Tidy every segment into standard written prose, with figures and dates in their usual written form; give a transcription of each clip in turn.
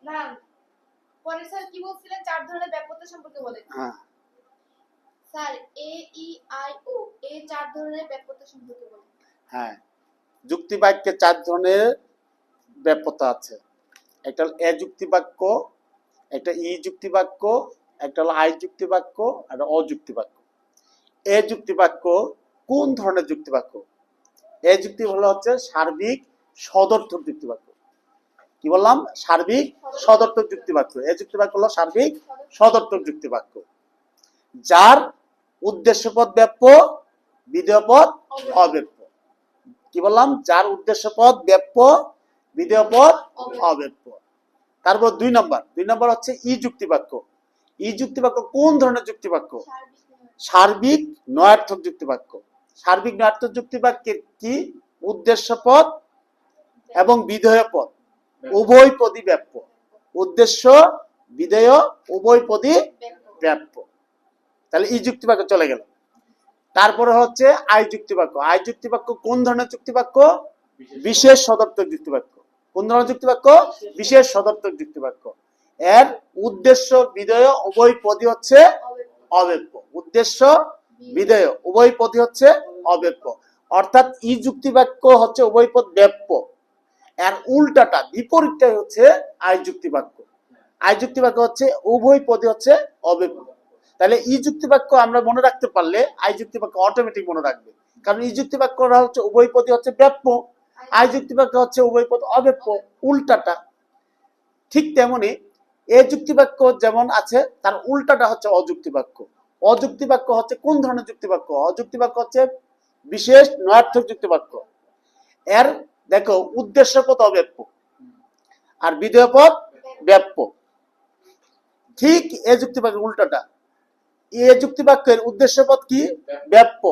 না পরে স্যার কি বলছিলেন চার ধরনের ব্যাপকতা সম্পর্কে বলেন। হ্যাঁ sir A E I O এই চার ধরনের ব্যাপকতা সম্পর্কে বলেন। হ্যাঁ, যুক্তি বাক্যে চার ধরনের ব্যাপ্যতা আছে। একটা হল এ যুক্তি বাক্য, একটা ই যুক্তি বাক্য, একটা হলো আই যুক্তি বাক্য, আর অযুক্তি বাক্য। এ যুক্তি বাক্য কোন ধরনের যুক্তি বাক্য? এ যুক্তি হচ্ছে সার্বিক সদর্থক যুক্তি বাক্য। কি বললাম? সার্বিক সদর্থক যুক্তি বাক্য। এ যুক্তি বাক্য হলো সার্বিক সদর্থক যুক্তি বাক্য, যার উদ্দেশ্যপদ ব্যাপ্য, বিধেয়পদ অব্যাপ্য। কি বললাম? যার উদ্দেশ্যপদ ব্যাপ্য, বিধেয়পদ অব্যাপ্য। তারপর দুই নম্বর হচ্ছে ই যুক্তি বাক্য। ই যুক্তি বাক্য কোন ধরনের যুক্তি বাক্য? সার্বিক নয়ার্থক যুক্তি বাক্য। সার্বিক নয়ার্থক যুক্তি বাক্যের কি উদ্দেশ্যপদ এবং বিধেয়পদ উভয় পদই ব্যাপ্য। উদ্দেশ্য বিধেয় উভয় পদই ব্যাপ্য। তাহলে ই যুক্তি বাক্য চলে গেল। তারপরে হচ্ছে আই যুক্তি বাক্য। আই যুক্তি বাক্য কোন ধরনের যুক্তি বাক্য? বিশেষ সদর্থক যুক্তি বাক্য। কোন ধরনের যুক্তি বাক্য? বিশেষ সদর্থক যুক্তি বাক্য। এর উদ্দেশ্য বিধেয় উভয় পদই হচ্ছে অব্যাপ্য। উদ্দেশ্য বিধেয় উভয় পদই হচ্ছে অব্যাপ্য। অর্থাৎ ই যুক্তি বাক্য হচ্ছে উভয় পদ ব্যাপ্য, এর উল্টাটা বিপরীতটাই হচ্ছে আই যুক্তি বাক্য। আই যুক্তি বাক্য হচ্ছে উভয় পদই হচ্ছে অব্যাপ্য। তাহলে ই যুক্তি বাক্য আমরা মনে রাখতে পারলে আই যুক্তি বাক্য অটোমেটিক মনে রাখবে, কারণ ই যুক্তি বাক্যটা হচ্ছে উভয় পদই হচ্ছে ব্যাপ্য, আই যুক্তি বাক্য হচ্ছে উভয় পদ অব্যাপ্য, উল্টাটা। ঠিক তেমনি এ যুক্তি বাক্য যেমন আছে, তার উল্টাটা হচ্ছে অযুক্তি বাক্য। অযুক্তি বাক্য হচ্ছে কোন ধরনের যুক্তি বাক্য? অযুক্তি বাক্য হচ্ছে বিশেষ নয়ার্থক যুক্তি বাক্য। এর দেখো উদ্দেশ্যপদ অব্যাপ্য আর বিধেয়পদ ব্যাপ্য। ঠিক এ যুক্তি বাক্যের উল্টাটা। এ যুক্তি বাক্যের উদ্দেশ্যপদ কি? ব্যাপ্য,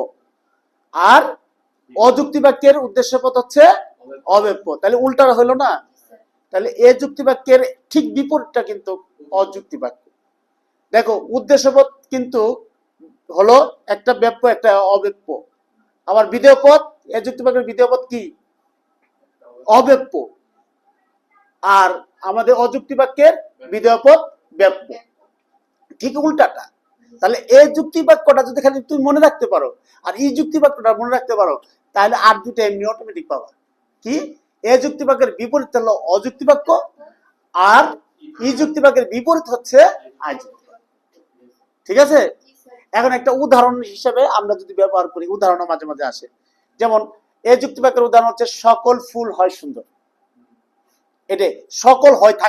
আর অযুক্তি বাক্যের উদ্দেশ্যপদ হচ্ছে অব্যাপ্য। তাহলে উল্টা হলো না? তাহলে এ যুক্তি বাক্যের ঠিক বিপরীতটা কিন্তু অযুক্তি বাক্য। দেখো উদ্দেশ্যপদ কিন্তু হলো একটা ব্যাপ্য একটা অব্যাপ্য, আবার বিধেয়পদ এ যুক্তি বাক্যের বিধেয়পদ কি? অব্যাপ্য, আর আমাদের অযুক্তি বাক্যের বিধেয়পদ ব্যাপ্য। ঠিক উল্টাটা। তাহলে এই যুক্তি বাক্যটা যদি খালি তুমি মনে রাখতে পারো আর এই যুক্তি বাক্যটা মনে রাখতে পারো, তাহলে আর দুটো এমনি অটোমেটিক পাবা। কি? এ যুক্তি বাক্যের বিপরীত হলো অযুক্তি বাক্য, আর এই যুক্তি বাক্যের বিপরীত হচ্ছে আই যুক্তি বাক্য। ঠিক আছে? এখন একটা উদাহরণ হিসেবে আমরা যদি ব্যবহার করি, উদাহরণ মাঝে মাঝে আসে। যেমন এ যুক্তি বাক্যের উদাহরণ হচ্ছে সকল ফুল হয় সুন্দর। এটা সকল হয় থাকে